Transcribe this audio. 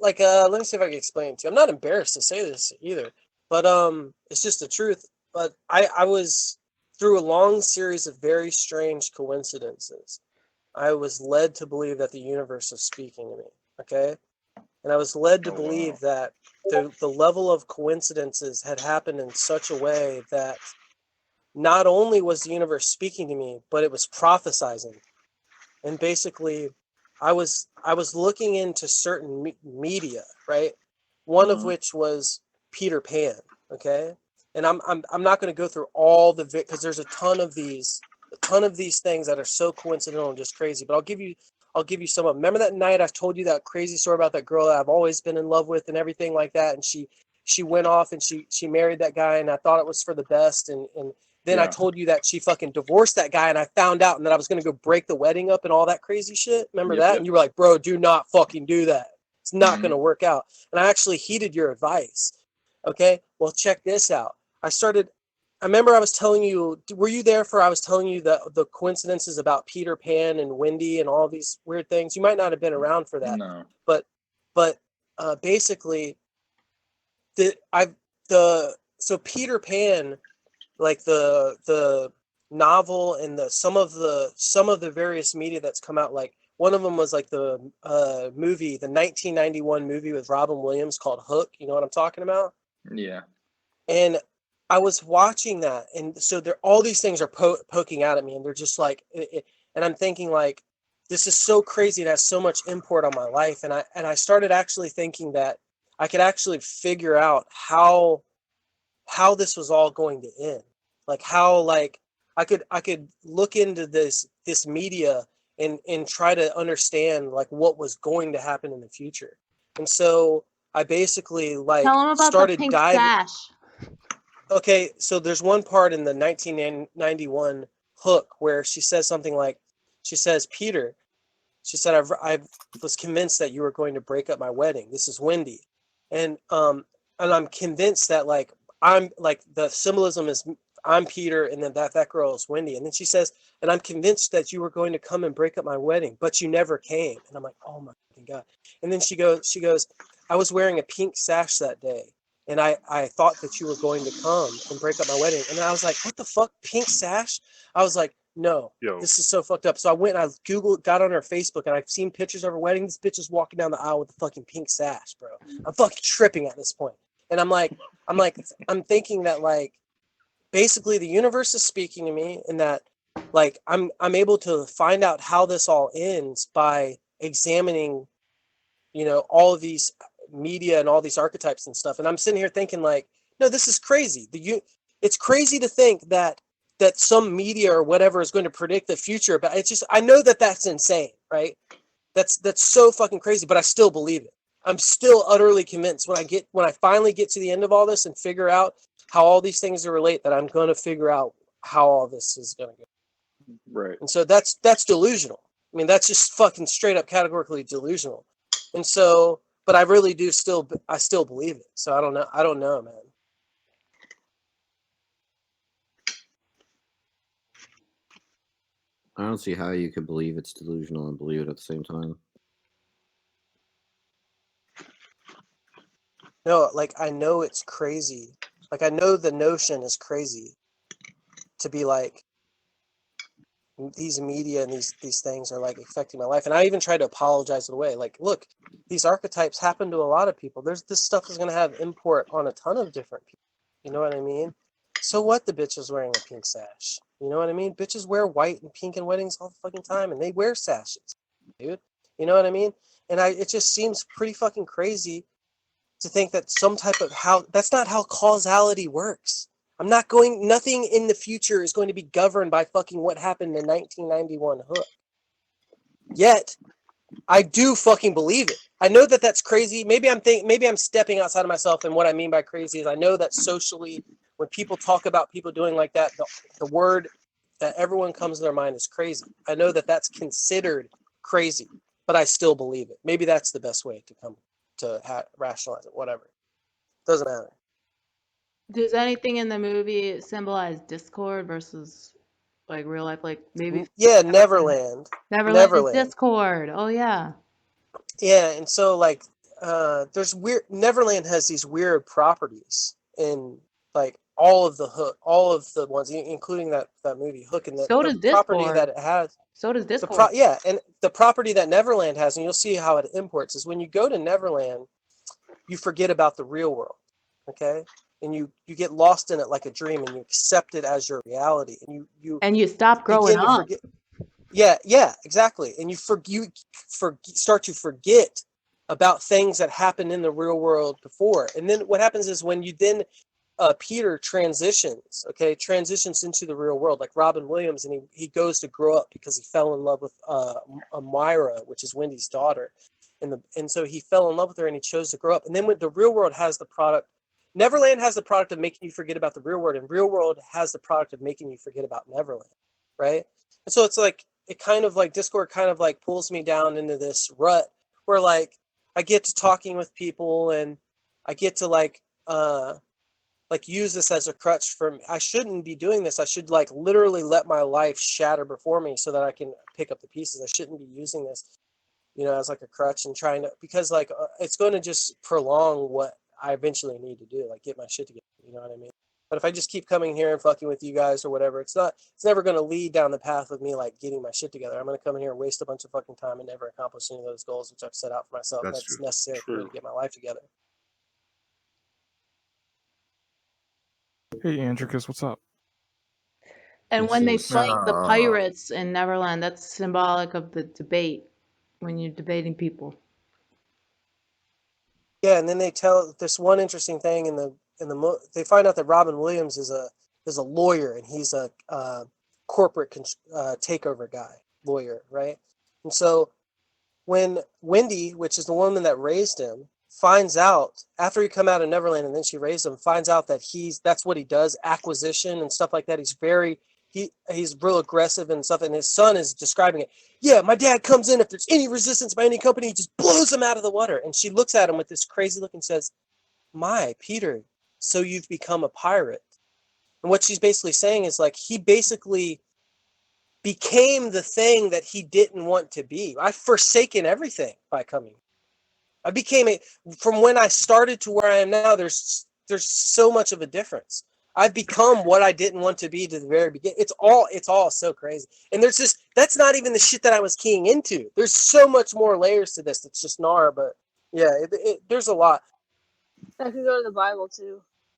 like let me see if I can explain it to you. I'm not embarrassed to say this either, but it's just the truth. But I was through a long series of very strange coincidences. I was led to believe that the universe was speaking to me. Okay, and I was led to Oh believe wow. that the level of coincidences had happened in such a way that not only was the universe speaking to me, but it was prophesizing. And basically, I was looking into certain media, right? One of Uh-huh. which was Peter Pan. Okay, and I'm not going to go through all the because there's a ton of these things that are so coincidental and just crazy. But I'll give you some of them. Remember that night I told you that crazy story about that girl that I've always been in love with and everything like that, and she went off and she married that guy, and I thought it was for the best, and then I Yeah. told you that she fucking divorced that guy, and I found out, and that I was gonna go break the wedding up and all that crazy shit. Remember Yep. that? And Yep. you were like, "Bro, do not fucking do that. It's not Mm-hmm. gonna work out." And I actually heeded your advice. Okay, well, check this out. I started. I remember I was telling you. Were you there for? I was telling you the coincidences about Peter Pan and Wendy and all these weird things. You might not have been around for that, No. but but basically the I the so Peter Pan, like the novel and the some of the various media that's come out, like one of them was like the movie, the 1991 movie with Robin Williams called Hook. You know what I'm talking about? Yeah. And I was watching that, and so there all these things are poking out at me, and they're just like and I'm thinking like, this is so crazy, it has so much import on my life. And I started actually thinking that I could actually figure out how this was all going to end, like how, like, I could look into this media and try to understand like what was going to happen in the future. And so I basically like Tell him about the started pink diving. sash. Okay, so there's one part in the 1991 Hook where she says something like, she says, Peter, she said, I was convinced that you were going to break up my wedding. This is Wendy. And I'm convinced that, like, I'm like, the symbolism is I'm Peter, and then that girl is Wendy. And then she says, and I'm convinced that you were going to come and break up my wedding, but you never came. And I'm like, oh my God. And then she goes, I was wearing a pink sash that day, and I thought that you were going to come and break up my wedding. And I was like, what the fuck? Pink sash? I was like, no, Yo, this is so fucked up. So I went and I Googled, got on her Facebook, and I've seen pictures of her wedding. This bitch is walking down the aisle with a fucking pink sash, bro. I'm fucking tripping at this point. And I'm thinking that, like, basically the universe is speaking to me, and that, like, I'm able to find out how this all ends by examining, all of these media and all these archetypes and stuff. And I'm sitting here thinking like, no, this is crazy. It's crazy to think that some media or whatever is going to predict the future, but it's just, I know that that's insane, right? That's so fucking crazy, but I still believe it. I'm still utterly convinced when I finally get to the end of all this and figure out how all these things are relate, that I'm going to figure out how all this is going to go. Right. And so that's delusional. I mean, that's just fucking straight up categorically delusional. And so, but I really do I still believe it. So I don't know, man. I don't see how you could believe it's delusional and believe it at the same time. No, like, I know it's crazy. Like, I know the notion is crazy to be like, these media and these things are like affecting my life. And I even tried to apologize it away. Like, look, these archetypes happen to a lot of people. This stuff is going to have import on a ton of different people. You know what I mean? So what, the bitch is wearing a pink sash? You know what I mean? Bitches wear white and pink in weddings all the fucking time, and they wear sashes, dude. You know what I mean? And it just seems pretty fucking crazy to think that some type of that's not how causality works. Nothing in the future is going to be governed by fucking what happened in 1991 Hook. Yet, I do fucking believe it. I know that that's crazy. Maybe I'm stepping outside of myself, and what I mean by crazy is I know that socially, when people talk about people doing like that, the word that everyone comes to their mind is crazy. I know that that's considered crazy, but I still believe it. Maybe that's the best way to come to rationalize it. Whatever. Doesn't matter. Does anything in the movie symbolize discord versus like real life? Like maybe Yeah, Neverland. Neverland is Neverland. discord. Oh yeah. Yeah, and so, like, there's weird. Neverland has these weird properties in like all of the ones, including that movie Hook, and So the does property that Discord. it has. So does Discord. And the property that Neverland has, and you'll see how it imports, is when you go to Neverland, you forget about the real world, okay? And you get lost in it like a dream, and you accept it as your reality, and you And you stop growing begin to up. forget. Yeah, exactly. And you start to forget about things that happened in the real world before. And then what happens is when you then Peter transitions into the real world, like Robin Williams, and he goes to grow up because he fell in love with Myra, which is Wendy's daughter, and so he fell in love with her and he chose to grow up. And then when the real world has the product, Neverland has the product of making you forget about the real world, and real world has the product of making you forget about Neverland, right? And so it's like it kind of like Discord kind of like pulls me down into this rut where like I get to talking with people and I get to like use this as a crutch for I shouldn't be doing this. I should like literally let my life shatter before me so that I can pick up the pieces. I shouldn't be using this, as like a crutch and trying to, because like it's going to just prolong what I eventually need to do, like get my shit together. You know what I mean? But if I just keep coming here and fucking with you guys or whatever, it's never going to lead down the path of me like getting my shit together. I'm going to come in here and waste a bunch of fucking time and never accomplish any of those goals which I've set out for myself. That's That's true. necessary for me to get my life together. Hey, Andricus, what's up? And when they This is- fight the pirates in Neverland, that's symbolic of the debate when you're debating people. Yeah, and then they tell this one interesting thing they find out that Robin Williams is a lawyer, and he's a corporate takeover lawyer, right? And so when Wendy, which is the woman that raised him, finds out after he come out of Neverland and then she raised him, finds out that that's what he does, acquisition and stuff like that. He's real aggressive and stuff, and his son is describing it. Yeah, my dad comes in, if there's any resistance by any company, he just blows them out of the water. And she looks at him with this crazy look and says, "My Peter, so you've become a pirate." And what she's basically saying is like he basically became the thing that he didn't want to be. I've forsaken everything by coming. I became from when I started to where I am now. There's so much of a difference. I've become what I didn't want to be to the very beginning. It's all so crazy. And that's not even the shit that I was keying into. There's so much more layers to this. It's just Nara, but yeah, there's a lot. That could go to the Bible too.